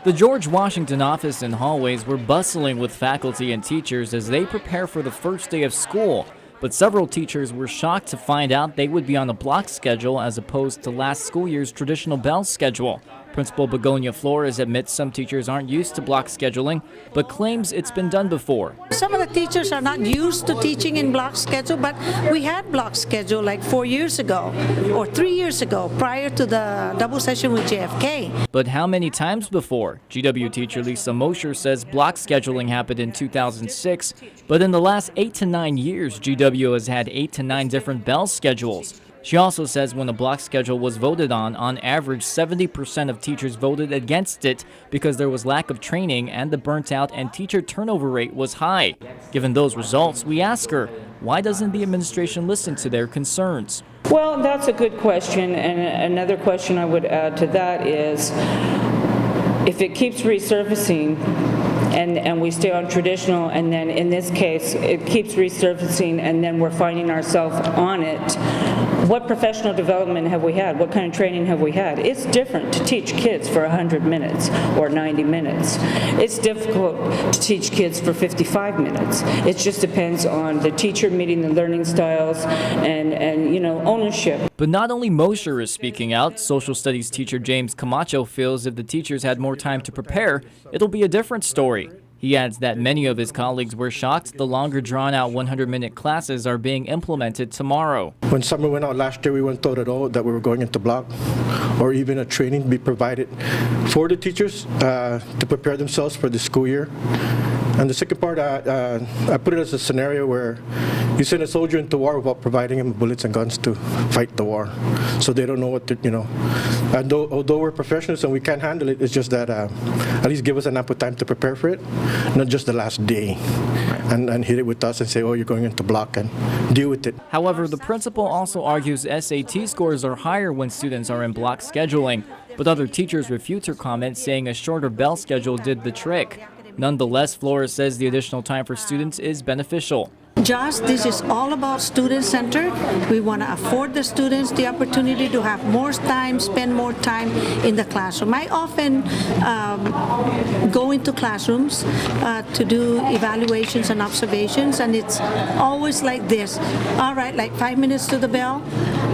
The George Washington office and hallways were bustling with faculty and teachers as they prepare for the first day of school. But several teachers were shocked to find out they would be on a block schedule as opposed to last school year's traditional bell schedule. Principal Begonia Flores admits some teachers aren't used to block scheduling, but claims it's been done before. Some of the teachers are not used to teaching in block schedule, but we had block schedule like 4 years ago or 3 years ago prior to the double session with JFK. But how many times before? GW teacher Lisa Mosher says block scheduling happened in 2006, but in the last 8 to 9 years, GW has had 8 to 9 different bell schedules. She also says when a block schedule was voted on average 70% of teachers voted against it because there was lack of training and the burnt out and teacher turnover rate was high. Given those results, we ask her, why doesn't the administration listen to their concerns? Well, that's a good question, and another question I would add to that is, if it keeps resurfacing and we stay on traditional, and then in this case it keeps resurfacing and then we're finding ourselves on it, what professional development have we had? What kind of training have we had? It's different to teach kids for 100 minutes or 90 minutes. It's difficult to teach kids for 55 minutes. It just depends on the teacher meeting the learning styles and ownership. But not only Mosher is speaking out. Social studies teacher James Camacho feels if the teachers had more time to prepare, it'll be a different story. He adds that many of his colleagues were shocked the longer drawn-out 100-minute classes are being implemented tomorrow. When summer went out last year, we weren't told at all that we were going into block or even a training be provided for the teachers to prepare themselves for the school year. And the second part, I put it as a scenario where you send a soldier into war without providing him bullets and guns to fight the war. So they don't know what to, And although we're professionals and we can't handle it, it's just that at least give us an ample time to prepare for it, not just the last day and hit it with us and say, oh, you're going into block and deal with it. However, the principal also argues SAT scores are higher when students are in block scheduling. But other teachers refute her comment, saying a shorter bell schedule did the trick. Nonetheless, Flores says the additional time for students is beneficial. Josh, this is all about student-centered. We want to afford the students the opportunity to have more time, spend more time in the classroom. I often go into classrooms to do evaluations and observations, and it's always like this. All right, like 5 minutes to the bell.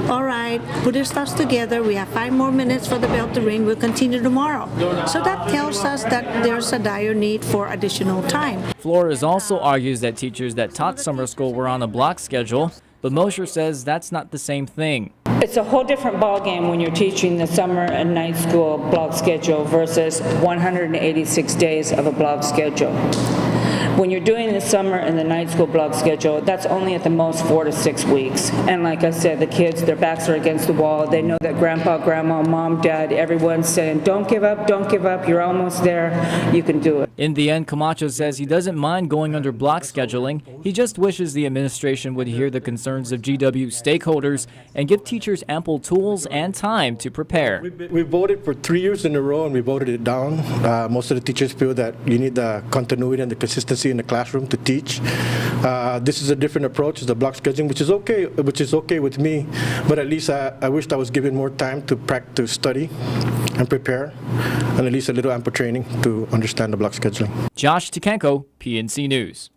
All right, put your stuff together. We have 5 more minutes for the bell to ring. We'll continue tomorrow. So that tells us that there's a dire need for additional time. Flores also argues that teachers that taught summer school were on a block schedule, but Mosher says that's not the same thing. It's a whole different ballgame when you're teaching the summer and night school block schedule versus 186 days of a block schedule. When you're doing the summer and the night school block schedule, that's only at the most 4 to 6 weeks. And like I said, the kids, their backs are against the wall. They know that grandpa, grandma, mom, dad, everyone's saying, don't give up, you're almost there, you can do it. In the end, Camacho says he doesn't mind going under block scheduling. He just wishes the administration would hear the concerns of GW stakeholders and give teachers ample tools and time to prepare. We voted for 3 years in a row and we voted it down. Most of the teachers feel that you need the continuity and the consistency in the classroom to teach. This is a different approach, it's the block scheduling, which is okay with me, but at least I wished I was given more time to practice, study, and prepare, and at least a little ample training to understand the block scheduling. Josh Tikenko, PNC News.